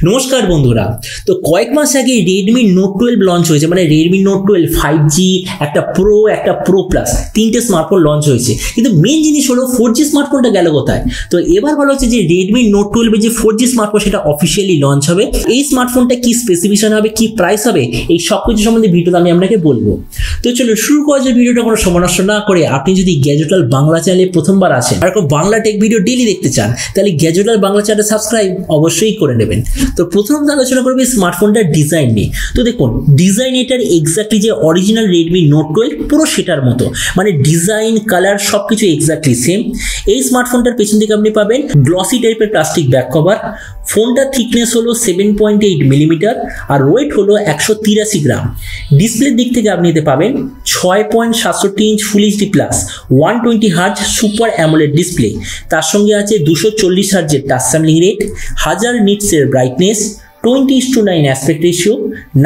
নমস্কার বন্ধুরা, তো কয়েক মাস আগে Redmi Note 12 লঞ্চ হয়েছে, মানে Redmi Note 12 5G, একটা প্রো, একটা প্রো প্লাস, তিনটে স্মার্টফোন লঞ্চ হয়েছে। কিন্তু মেন জিনিস হলো 4G স্মার্টফোনটা গেল কোথায়? তো এবার বলা হচ্ছে যে Redmi Note 12 এর যে 4G স্মার্টফোন সেটা অফিসিয়ালি লঞ্চ হবে। এই স্মার্টফোনটা কি স্পেসিফিকেশন হবে, কি প্রাইস হবে, এই সব কিছু সম্বন্ধে ভিডিওতে আমি আপনাকে বলবো। তো চলো শুরু করা যায় ভিডিওটা কোনো সময় নষ্ট না করে। আপনি যদি গ্যাজেটাল বাংলা চ্যানেলে প্রথমবার আসেন আর কোনো বাংলা টেক ভিডিও ডেইলি দেখতে চান, তাহলে গ্যাজেটাল বাংলা চ্যানেল সাবস্ক্রাইব অবশ্যই করে নেবেন। তো প্রথম আলোচনা করবে স্মার্টফোনটার ডিজাইন নিয়ে। তো দেখুন, ডিজাইন এটার এক্স্যাক্টলি যে অরিজিনাল Redmi Note 12 পুরো সেটার মতো, মানে ডিজাইন, কালার সবকিছু এক্স্যাক্টলি সেম। এই স্মার্টফোনটার পেছন দিকে আপনি পাবেন গ্লসি টাইপের প্লাস্টিক ব্যাক কভার। ফোনটার থিকনেস হলো 7.8 মিলিমিটার আর ওয়েট হলো 183 গ্রাম। ডিসপ্লের দিক থেকে আপনি এতে পাবেন 6.67 inch full HD plus 120 hertz super AMOLED display. তার সঙ্গে আছে 240 হার্জের টাচ স্যাম্পলিং রেট, 1000 নিটসের brightness, 20:9 aspect ratio,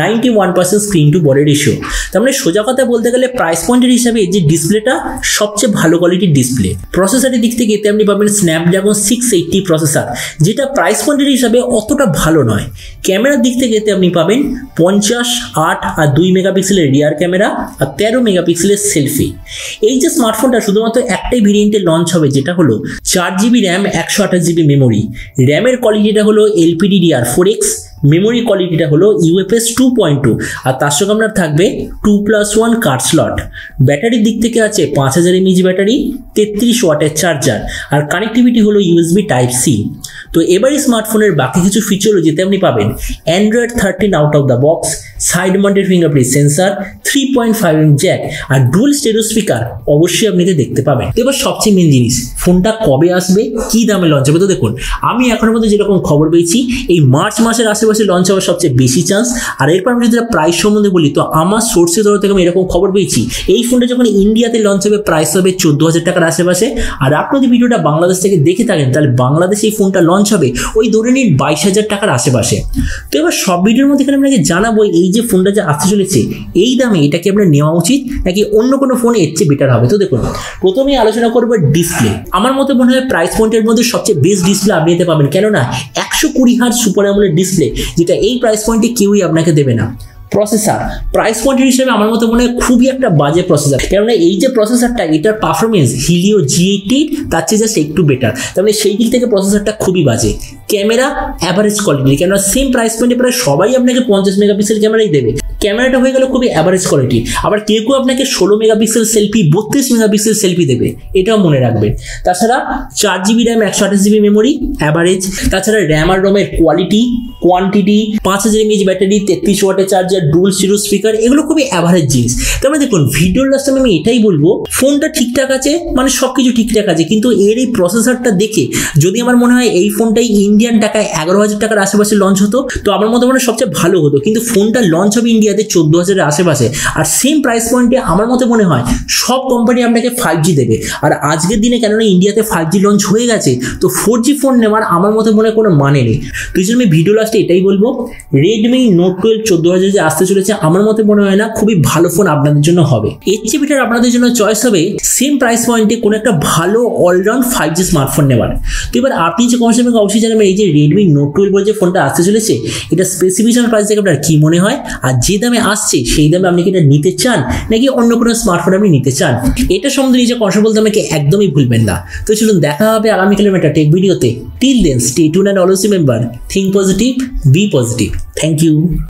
91% screen to body ratio. তার মানে সোজা কথা বলতে গেলে প্রাইস পয়েন্টের হিসাবে যে ডিসপ্লেটা সবচেয়ে ভালো কোয়ালিটির ডিসপ্লে। প্রসেসরের দিক থেকে এতে আপনি পাবেন স্ন্যাপড্রাগন 680 প্রসেসর, যেটা প্রাইস পয়েন্টের হিসাবে অতটা ভালো নয়। ক্যামেরার দিক থেকে এতে আপনি পাবেন 50, 8 আর 2 মেগাপিক্সেলের রিয়ার ক্যামেরা আর 13 মেগাপিক্সেলের সেলফি। এই যে স্মার্টফোনটা শুধুমাত্র একটাই ভেরিয়েন্টে লঞ্চ হবে, যেটা হলো 4GB র্যাম, 128GB মেমোরি। র্যামের কোয়ালিটিটা হলো LPDDR4X, মেমোরি কোয়ালিটিটা হলো UFS 2.2 আর তার সঙ্গে আপনার থাকবে 2+1 কার্ড স্লট। ব্যাটারির দিক থেকে আছে 5000 mAh ব্যাটারি, 33 ওয়াটের চার্জার আর কানেক্টিভিটি হলো USB Type-C। তো এবারই স্মার্টফোনের বাকি কিছু ফিচার যেতে আপনি পাবেন Android 13 out of the box, side mounted fingerprint sensor, 3.5mm jack আর ডুয়াল স্টেরিও স্পিকার অবশ্যই আপনি দেখতে পাবেন। তো এবার সবচেয়ে মেন জিনিস, ফোনটা কবে আসবে, কি দামে লঞ্চ হবে? তো দেখুন, আমি এখনের মধ্যে যেরকম খবর পেয়েছি এই মার্চ মাসের আশেপাশে লঞ্চ হওয়ার সবচেয়ে বেশি চান্স। আর এরপর আমি যদি প্রাইস সম্বন্ধে বলি, তো আমার সোর্সের তরফ থেকে আমি এরকম খবর পেয়েছি এই ফোনটা যখন ইন্ডিয়াতে লঞ্চ হবে প্রাইস হবে 14,000 টাকার আশেপাশে। আর আপনি যদি ভিডিওটা বাংলাদেশ থেকে দেখে থাকেন, তাহলে বাংলাদেশে এই ফোনটা লঞ্চ হবে ওই ধরে নিন 22,000 টাকার আশেপাশে। তো এবার সব ভিডিওর মধ্যে এখানে আপনাকে জানাবো এই যে ফোনটা যে আসতে চলেছে এই দামে এটা কি আপনার নেওয়া উচিত নাকি অন্য কোনো ফোন এর চেয়ে বেটার হবে। তো দেখুন, প্রথমেই আলোচনা করবো ডিসপ্লে। আমার মতে মনে হয় প্রাইস পয়েন্টের মধ্যে সবচেয়ে বেস্ট ডিসপ্লে আপনি নিতে পাবেন, কেননা 120 হার্জ সুপার অ্যামোলেড ডিসপ্লে, যেটা এই প্রাইস পয়েন্টে কেউই আপনাকে দেবে না। প্রসেসর প্রাইস পয়েন্টের হিসেবে আমার মতে মনে হয় খুবই একটা বাজে প্রসেসর, কেননা এই যে প্রসেসরটা এটার পারফরমেন্স Helio G80 তার চেয়ে জাস্ট একটু বেটার। তার মানে সেই দিক থেকে প্রসেসরটা খুবই বাজে। ক্যামেরা অ্যাভারেজ কোয়ালিটি, কেননা সেম প্রাইস পয়েন্টে প্রায় সবাই আপনাকে 50 মেগাপিক্সেল ক্যামেরাই দেবে। ক্যামেরাটা হয়ে গেল খুবই অ্যাভারেজ কোয়ালিটি। আবার কেউ কেউ আপনাকে 16 মেগাপিক্সেল সেলফি, 32 মেগাপিক্সেল সেলফি দেবে, এটাও মনে রাখবেন। তাছাড়া 4GB RAM, 128GB memory average. তাছাড়া র্যাম আর রোমের কোয়ালিটি, কোয়ান্টিটি, 5000 mAh ব্যাটারি, 33 ওয়াটের চার্জার, ডুয়াল স্টেরিও স্পিকার, এগুলো খুবই অ্যাভারেজ জিনিস। তারপরে দেখুন, ভিডিওর লাস্টে আমি এটাই বলবো, ফোনটা ঠিকঠাক আছে, মানে সবকিছু ঠিকঠাক আছে, কিন্তু এর এই প্রসেসরটা দেখে যদি আমার মনে হয় এই ফোনটাই ইন্ডিয়ান টাকায় 11,000 টাকার আশেপাশে লঞ্চ হতো, তো আমার মতে মনে হয় সবচেয়ে ভালো হতো। কিন্তু ফোনটা লঞ্চ হবে ইন্ডিয়াতে 14,000-এর আশেপাশে, আর সেম প্রাইস পয়েন্টে আমার মতে মনে হয় সব কোম্পানি আপনাকে 5G দেবে। আর আজকের দিনে কেননা ইন্ডিয়াতে 5G লঞ্চ হয়ে গেছে, তো 4G ফোন নেওয়ার আমার মতে মনে হয় কোনো মানে নেই। তো এই জন্য আমি ভিডিও লাস্টে এটাই বলবো, Redmi Note 12 14,000 যে আসতে চলেছে, আমার মতে মনে হয় না খুবই ভালো ফোন আপনাদের জন্য হবে। এর চেয়ে বেটার আপনাদের জন্য চয়েস হবে সেম প্রাইস পয়েন্টে কোনো একটা ভালো অলরাউন্ড 5G স্মার্টফোন নেওয়ার। তো এবার আপনি যে কমেন্ট সেকশনে অবশ্যই জানাবেন এই যে Redmi Note 12 যে ফোনটা আসতে চলেছে এটা স্পেসিফিকেশন প্রাইস থেকে আপনার কি মনে হয়, আর যে দামে আসছে সেই দামে আপনি কি এটা নিতে চান নাকি অন্য কোনো স্মার্টফোন আপনি নিতে চান, এটা সম্বন্ধে নিজে কথা বলতে আমাকে একদমই ভুলবেন না। তো চলুন দেখা হবে আগামীকালের একটা টেক ভিডিওতে। Till then stay tuned and always remember, think positive, be positive. Thank you.